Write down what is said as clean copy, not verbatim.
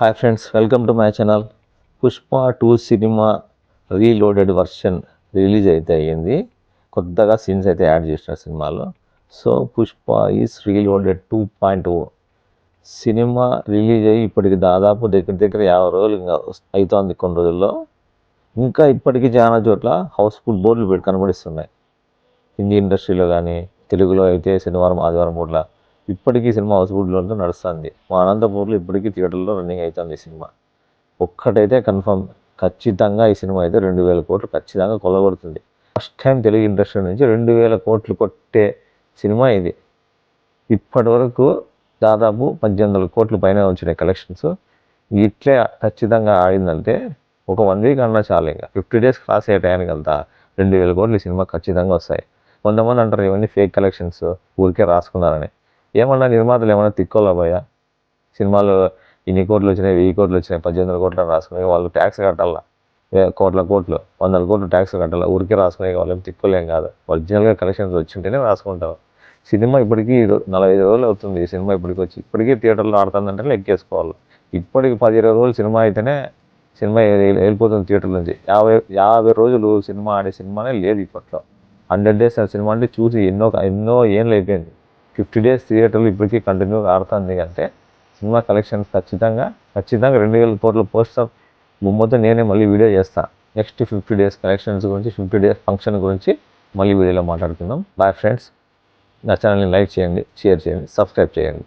Hi friends, welcome to my channel. Pushpa 2 cinema reloaded version release అయితే అయ్యింది. కొత్తగా scenes అయితే యాడ్ చేసిన సినిమాలో. So Pushpa is reloaded 2.0 cinema release అయ్యి ఇప్పటికి దాదాపు దగ్గర 50 రోజులు ఇంకా అవుతోంది. కొన్ని రోజుల్లో ఇంకా ఇప్పటికీ చాలా చోట్ల హౌస్ఫుల్ బోర్డులు పెట్టి కనబడిస్తున్నాయి. హిందీ ఇండస్ట్రీలో కానీ, తెలుగులో అయితే శనివారం ఆదివారం పూట్ల ఇప్పటికీ సినిమా హౌస్ఫుల్లోనే నడుస్తుంది. మా అనంతపూర్లో ఇప్పటికీ థియేటర్లో రన్నింగ్ అవుతుంది ఈ సినిమా. ఒక్కటైతే కన్ఫర్మ్, ఖచ్చితంగా ఈ సినిమా అయితే 2000 కోట్లు ఖచ్చితంగా కొలగొడుతుంది. ఫస్ట్ టైం తెలుగు ఇండస్ట్రీ నుంచి 2000 కోట్లు కొట్టే సినిమా ఇది. ఇప్పటి వరకు దాదాపు 1800 కోట్ల పైన వచ్చినాయి కలెక్షన్స్. ఇట్లే ఖచ్చితంగా ఆడిందంటే ఒక 1 వీక్ అన్నా చాలు. ఇంకా 50 డేస్ క్రాస్ అయ్యే టైంకి వెళ్తా 2000 కోట్లు ఈ సినిమా ఖచ్చితంగా వస్తాయి. కొంతమంది అంటారు ఇవన్నీ ఫేక్ కలెక్షన్స్, ఊరికే రాసుకున్నారని. ఏమన్నా నిర్మాతలు ఏమన్నా తిక్కోలా పోయా? సినిమాలు ఇన్ని కోట్లు వచ్చినాయి, 1000 కోట్లు వచ్చినాయి, 1800 కోట్లు రాసుకునే వాళ్ళు ట్యాక్స్ కట్టాలా, కోట్ల 100 కోట్లు ట్యాక్స్ కట్టాలా? ఊరికే రాసుకునే వాళ్ళేం తిక్కోలేం కాదు. ఒరిజినల్గా కలెక్షన్స్ వచ్చింటేనే రాసుకుంటావు. సినిమా ఇప్పటికీ 45 రోజులు అవుతుంది. ఈ సినిమా ఇప్పటికి వచ్చి ఇప్పటికీ థియేటర్లో ఆడుతుందంటే లెక్కేసుకోవాలి. ఇప్పటికి 10-20 రోజులు సినిమా అయితేనే సినిమా వెళ్ళిపోతుంది థియేటర్ నుంచి. 50 రోజులు సినిమా ఆడే సినిమానే లేదు ఇప్పట్లో. 100 డేస్ ఆ సినిమా అంటే చూసి ఎన్నో ఏళ్ళు అయిపోయింది. 50 డేస్ థియేటర్లు ఇప్పటికీ కంటిన్యూగా ఆడుతుంది అంటే సినిమా కలెక్షన్స్ ఖచ్చితంగా 2000 కోట్ల పోస్టర్ బొమ్మతో నేనే మళ్ళీ వీడియో చేస్తాను. నెక్స్ట్ 50 డేస్ కలెక్షన్స్ గురించి, 50 డేస్ ఫంక్షన్ గురించి మళ్ళీ వీడియోలో మాట్లాడుకుందాం. Bye friends. నా ఛానల్ని లైక్ చేయండి, షేర్ చేయండి, సబ్స్క్రైబ్ చేయండి.